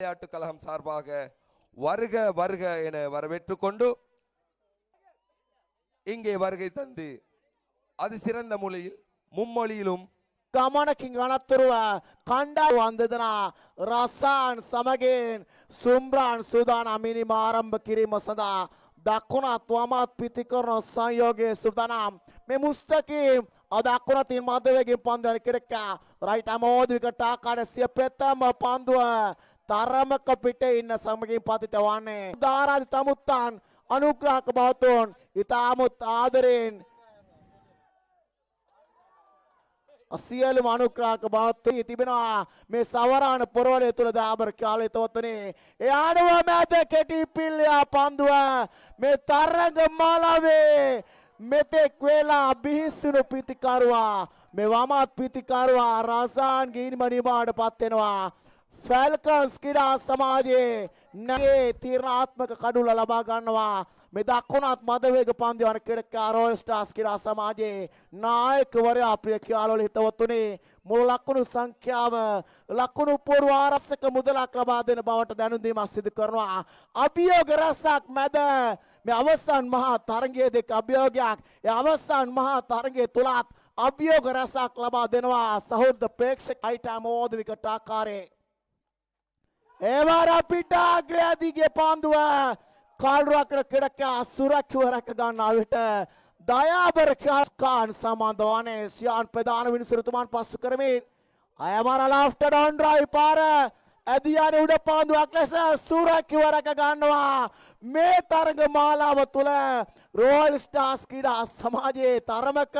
விளையாட்டு கழகம் சார்பாக வருக வருக என வரவேற்றுக் கொண்டு இங்கே வருகை தந்து அது சிறந்த மொழியில் மும்மொழியிலும் ගමනකින් අනතුරුව කණ්ඩායම වන්දනා රසාන් සමගින් සුම්රාන් සූදානම් මිනිම ආරම්භ කිරීම සඳහා දකුණත් වමත් පිතිකරන සංයෝගයේ සූදානම් මේ මුස්තකීම් දකුණතින් මධ්‍යවේගයෙන් පන්දුව කිරකා රයිට් අමෝදිකට ආකාර සිය පෙතම පන්දුව තරමක පිටේ ඉන්න සමගින් පතිත වන්නේ දාරාදි තමුත්තන් අනුග්‍රහක බවතුන් ඉතාමුත් ආදරෙන් සියලුම අනුග්‍රහක බවතුන් තිබෙනවා මේ සවරාන පොරවලය තුල දාබර කාලේ තවතුනේ ඒ ආණුව මැද කෙටි පිල්ලියා පන්දුව මේ තරඟ මාලාවේ මෙතෙක් වෙලා බිහිසුණු පිතිකරුවා මේ වමත් පිතිකරුවා රසාන් ගිනිමනිමාඩ පත් වෙනවා ෆැල්කන්ස් ක්‍රීඩා සමාජයේ නැගේ තීරණාත්මක කඩුල ලබා ගන්නවා මේ දකුණත් මධවේග පන්දුවන ක්‍රීඩකයා රොයල් ස්ටාර්ස් ක්‍රීඩා සමාජයේ නායකවරයා ප්‍රිය කියාලවල හිතවතුනේ මුළු ලකුණු සංඛ්‍යාව ලකුණු පූර්ව ආරක්ෂක මුදලක් ලබා දෙන බවට දැනුම් දීමක් සිදු කරනවා අභියෝග රැසක් මැද මේ අවසන් මහා තරගයේ දෙක අභියෝගයක් ඒ අවසන් මහා තරගයේ තුලත් අභියෝග රැසක් ලබා දෙනවා සහෘද ප්‍රේක්ෂකයිට ආමෝද විකට ආකාරයේ එවර පිටාග්‍රයදිගේ පන්දුව කාල්රක්‍ර ක්‍රීඩකයා සුරක්ෂිතව රැක ගන්නා විට දයාබර කාන් සම්බන්ධ වන්නේ සියාන් ප්‍රධාන විනිසුරුතුමන් පසු කරමින් අයමර ලෙෆ්ට් ඩවුන් ඩ්‍රයිව් පාර ඇදියාන උඩ පන්දුවක් ලෙස සුරක්ෂිතව රැක ගන්නවා මේ තරග මාලාව තුල රොයල් ස්ටාර්ස් ක්‍රීඩා සමාජයේ තරමක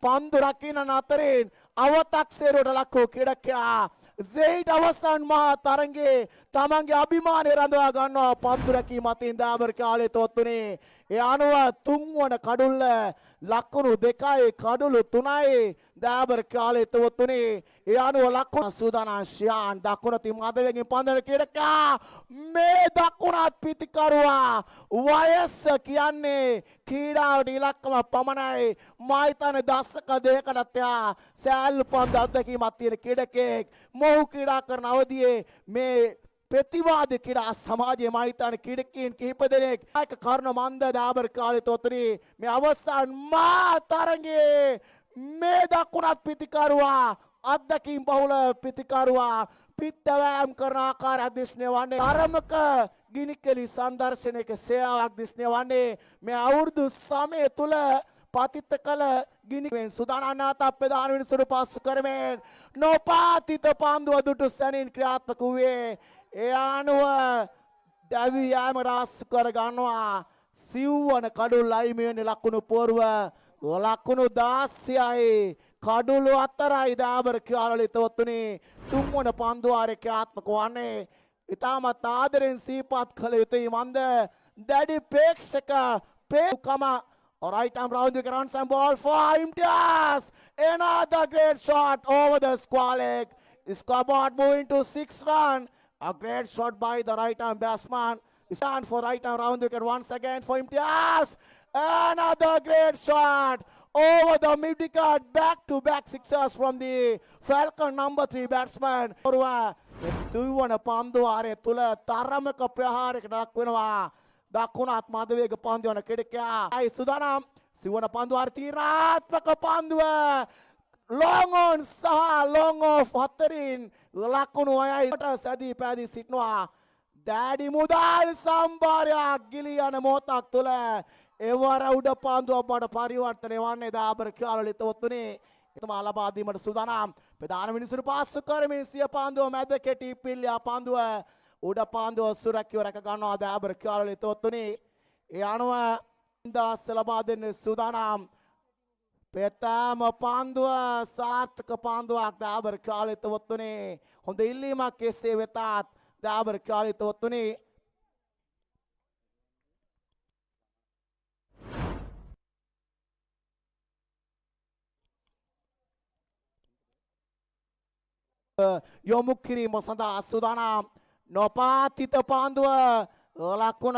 පන්දු රකින්න අතරින් අවතක්සේරුවට ලක් වූ ක්‍රීඩකයා Zaid අවසන් මහා තරඟේ තමන්ගේ අභිමානය රඳවා ගන්නවා පන්දු රැකීම අතින් දාබර කාලේ තොත්තුනේ ඒ අනුව තුන්වන කඩුල්ල ලකුණු 2යි කඩුළු 3යි දාබර කාලේ තොත්තුනේ ඒ අනුව ලකුණු සූදානම් ශියාන් දකුණතින් මධවේගයෙන් පන්දන ක්‍රීඩකයා මේ දකුණත් පිතිකරුවා වයස කියන්නේ ක්‍රීඩාවට ඉලක්කම පමණයි මයිතන දශක දෙකකට යා සෑල්ලු පන්දු අත්දැකීමක් තියෙන ක්‍රීඩකෙක් මොහු ක්‍රීඩා කරන අවදියේ මේ ප්‍රතිවාද ක්‍රීඩා සමාජයේ මහිතන ක්‍රීඩකයන් කිහිප දෙනෙක් එක කර්ණ මන්ද දාබර කාලේ තොත්තුනේ මේ අවසන් මා තරඟයේ මේ දකුණත් පිතිකරුවා අත්දැකීම් බහුල පිතිකරුවා පිටවෑම් කරන ආකාර අධිෂ්ණය වන්නේ තරමක ගිනිකෙලි සංදර්ශනයක සේවාවක් දිස්නය වන්නේ මේ අවුරුදු සමය තුල පතිත කළ ගිනිවෙන් සුදානනාත ප්‍රධාන විනිසුරු පසු කරමින් නොපාතිත පන්දුව දුටු සැනින් ක්‍රියාත්මක වූයේ ඒ අනුව දැවි යෑම රාසු කර ගන්නවා සිව්වන කඩුල් අයිමියන ලකුණු පෝරුව ලකුණු 16යි කඩුළු 4යි දාබර කියාලලි තොත්තුනේ තුන්වන පන්දුවාරේ ක්‍රියාත්මක වන්නේ ඉතාමත් ආදරෙන් සීපත් කළ යුතුයි මන්ද දැඩි ප්‍රේක්ෂක ප්‍රේමකම right arm round the ground some ball for Imtiaz another great shot over the square leg scoreboard moving to 6 run a great shot by the right arm batsman stand for right arm round the wicket once again for Imtiaz another great shot over the mid wicket back to back sixers from the Falcon number 3 batsman දුවන පන්දුවාරය තුල තරමක ප්‍රහාරයකට ලක් වෙනවා දකුණත් මධවේග පන්දුවන ක්‍රීඩකයා අයි සුදානම් සිවන පන්දුවාර තීරණාත්මක පන්දුව long on සහ long off හතරින් ලකුණු 6ට සැදී පැදී සිටනවා දැඩි මුදල් සම්භාරයක් ගිලී යන මොහොතක් තුල එවර උඩ පන්දුව බඩ පරිවර්තනය වන්නේ දාබර කාලලි තොත්තුනේ එතුමා ලබා දීමට සූදානම් ප්‍රධාන විනිසුරු පාසු කරමින් සිය පන්දුව මැද කෙටි පිල්ලියා පන්දුව උඩ පන්දුව සුරක්ෂිතව රැක ගන්නවා දාබර කාලලි තොත්තුනේ ඒ අනුව දාස් ලබා දෙන්න සූදානම් පෙතම පන්දුව සාර්ථක පන්දුවක් දාබර කාලලි තොත්තුනේ හොඳ ඉල්ලීමක් කෙසේ වෙතත් දාබර කාලලි තොත්තුනේ යොමු කිරීම සඳහා සූදානම් නොපාතිත පන්දුව ලකුණ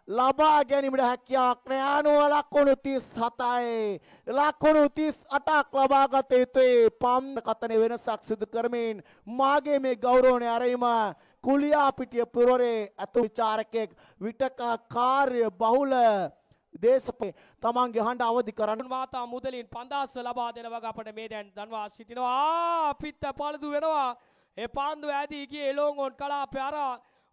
ලබා ගැනීමට හැකියාවක් නෑනුව ලකුණු 37යි ලකුණු 38ක් ලබා ගත යුතුයි පන්දු කතනේ වෙනසක් සිදු කරමින් මාගේ මේ ගෞරවණීය ඇරයුම කුලියා පිටිය පුරවරේ අතු විචාරකෙක් විටක කාර්ය බහුල දේශපේ තමන්ගේ හඬ අවදි කරන්න මාතා මුදලින් 5000 ලබා දෙන වග අපට මේ දැන් දන්වා සිටිනවා. පිත්ත පළදු වෙනවා. ඒ පාන්දු ඇදී ගියේ ලෝංගොන් කලාපේ අර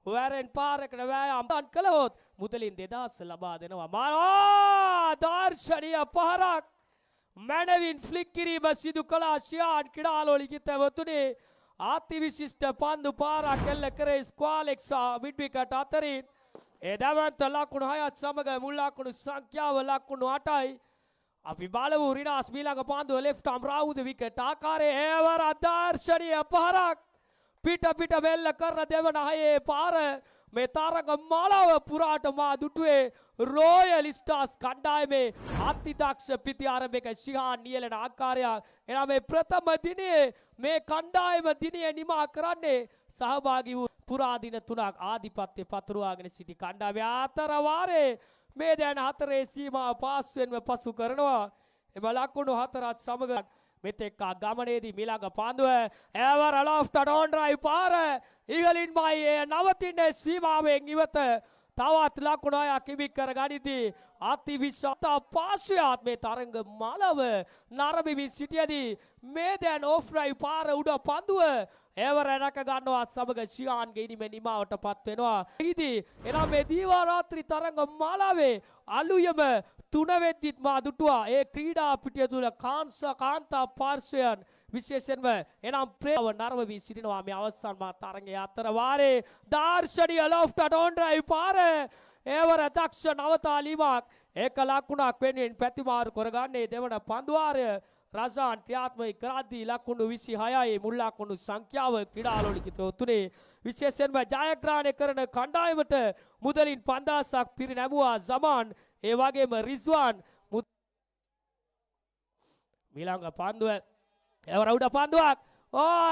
වැරෙන් පාරකට වෑයම් කළහොත් මුදලින් 2000 ලබා දෙනවා. මාරා දර්ශනීය පහරක් මැනවින් ෆ්ලික් කිරීම සිදු කළා ෂියාන් කිඩාලෝලි කිතවතුනේ අතිවිශිෂ්ට පන්දු පාරක් එල්ල කරේ ස්ක්වාලෙක්ස් මිඩ් විකට් අතරින් ඒ දවන්ත ලකුණු 6ත් සමග මුල් ලකුණු සංඛ්‍යාව ලකුණු 8යි. අපි බලමු රිනාස් මීළඟ පන්දුව ලෙෆ්ට් ආම් රවුන්ඩ් විකට් ආකාරයේ ඒවර දර්ශනීය පහරක් පිට වෙල්ල කරන දෙවන හයේ පාර මේ තරග මාලාව පුරාට මා දුටුවේ රොයල් ස්ටාර්ස් කණ්ඩායමේ අතිදක්ෂ පිති ආරම්භක ශිහාන් නියලන ආකාරයක්. එනම් මේ ප්‍රථම දිනයේ මේ කණ්ඩායම දිනය නිමා කරන්නේ සහභාගී වූ පුරා දින 3ක් ආධිපත්‍ය පතුරවාගෙන සිටි කණ්ඩායම අතර වාරේ මේ දැන් 4 සීමාව පාස්වෙන්ව පසු කරනවා. එම ලකුණු 4ත් සමග මෙතෙක් ගමනේදී මිලඟ පන්දුව එවර ලොෆ්ට් ඩෝන් ඩ්‍රයිව් පාර ඉගලින් බයි නවතින්නේ සීමාවෙන් ඉවත තවත් ලකුණු 6ක් ඉබික් කර ගනිති. අතිවිශාල පාර්ශ්වයාත් මේ තරඟ මාලව නරඹමින් සිටියදී මේ දැන් ඔෆ් ඩ්‍රයිව් පාර උඩ පන්දුව එවර රැක ගන්නවත් සමග ශියාන්ගේ ඉනිමේ නිමාවටපත් වෙනවා. ඉදී එනම් මේ දීවා රාත්‍රී තරඟ මාලාවේ අලුයම 3 වෙද්දිත් මා දුටුවා ඒ ක්‍රීඩා පිටිය තුල කාන්තා පාර්ශ්වයන් විශේෂයෙන්ම එනම් ප්‍රේව නරඹවි සිටිනවා මේ අවසන් මා තරඟයේ අතර වාරේ දාර්ශනීය ලොෆ්ට් ඩෝන් ඩ්‍රයිව් පාර එවර දක්ෂ නවතාලීමක් එක ලකුණක් වෙනුවෙන් පැතිමාරු කරගන්නේ දෙවන පන්දුවාරය රසාන් ක්‍රියාත්මක කරද්දී ලකුණු 26යි මුල් ලකුණු සංඛ්‍යාව ක්‍රීඩාලෝලිකිත තුනේ විශේෂයෙන්ම ජයග්‍රහණය කරන කණ්ඩායමට මුදලින් 5000ක් පිරිනැමුවා සමාන් ඒ වගේම රිස්වාන් මිලංග පන්දුව එවර උඩ පන්දුවක්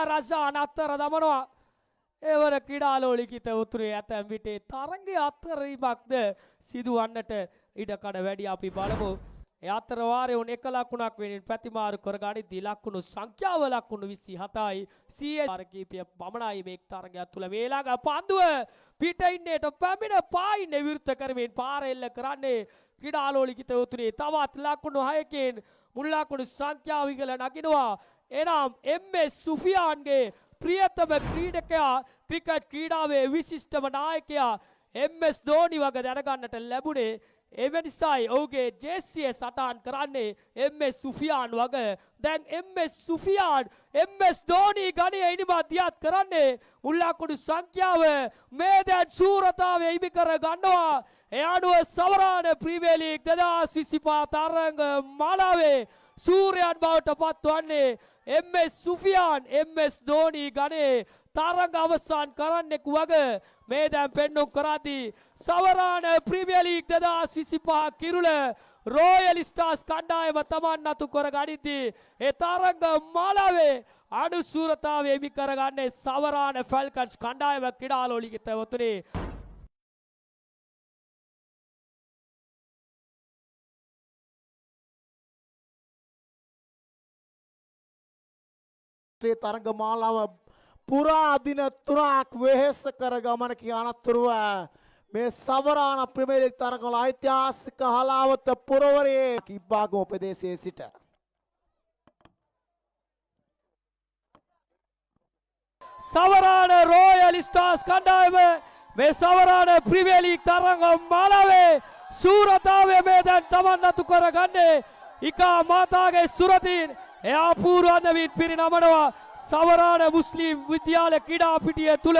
රසාන් අත්තර දමනවා. එවර ක්‍රීඩාලෝලිකිත උතුරේ ඇතැම් විටේ තරඟයේ අත්තරීමක්ද සිදුවන්නට ඉඩකඩ වැඩි. අපි බලමු ඒ අතර වාරේ උන් එක ලකුණක් වෙනින් ප්‍රතිමාරු කරගනිද්දී ලකුණු සංඛ්‍යාව ලකුණු 27යි. CS කීපය පමණයි මේ තරගය තුළ මේ ළඟ පන්දුව පිට ඉන්නේට පැමිණ පායින්නේ විරුද්ධ කරමින් පාර එල්ල කරන්නේ ක්‍රීඩාලෝලිකිත උතුරේ තවත් ලකුණු 6කින් මුල් ලකුණු සංඛ්‍යාව ඉහළ නගිනවා. එනම් MS සුෆියාන්ගේ ප්‍රියතම ක්‍රීඩකයා ක්‍රිකට් ක්‍රීඩාවේ විශිෂ්ටම නායකයා MS ධෝනි වගේ දැනගන්නට ලැබුණේ එවැනිසයි ඔහුගේ ජේසිය සටහන් කරන්නේ MS සුෆියාන් වගේ. දැන් MS සුෆියාන් MS ධෝනි ගණයේ ඉනිමත් දියත් කරන්නේ මුල් ලකුණු සංඛ්‍යාව මේ දැන් ශූරතාවය ඉමි කර ගන්නවා. ඒ අනුව සවරාන ප්‍රීමියර් ලීග් 2025 තරඟ මාලාවේ සූර්යයන් බවට පත්වන්නේ MS සුෆියාන් MS ධෝනි ගණයේ තරඟ අවසන් කරන්නෙකු වගේ මේ දැන් පෙන්නුම් කරද්දී සවරාන ප්‍රීමියර් ලීග් 2025 කිරුළ රොයල් ස්ටාර්ස් කණ්ඩායම තමන් නතු කර ගනිද්දී ඒ තරඟ මාලාවේ අනුශූරතාවය එමි කරගන්නේ සවරාන ෆැල්කන්ස් කණ්ඩායම ක්‍රීඩාලෝලිකිත වතුනේ තරඟ මාලාව පුරා දින 3ක් වෙහෙස කර ගමනක අනතුරුව මේ සවරාන ප්‍රීමියර් ලීග් තරඟවල ඓතිහාසික හලාවත පුරවරයේ කිබ්බාගම ප්‍රදේශයේ සිට සවරාන රොයල් ස්ටාර්ස් කණ්ඩායම මේ සවරාන ප්‍රීමියර් ලීග් තරඟ මාලාවේ ශූරතාවය මේ දැන් තමන් නතු කරගන්නේ ඉකා මාතාගේ සුරතින් ඒ අපූර්ව අන්දමින් පිරිනමනවා සවරාන මුස්ලිම් විද්‍යාල ක්‍රීඩා පිටිය තුල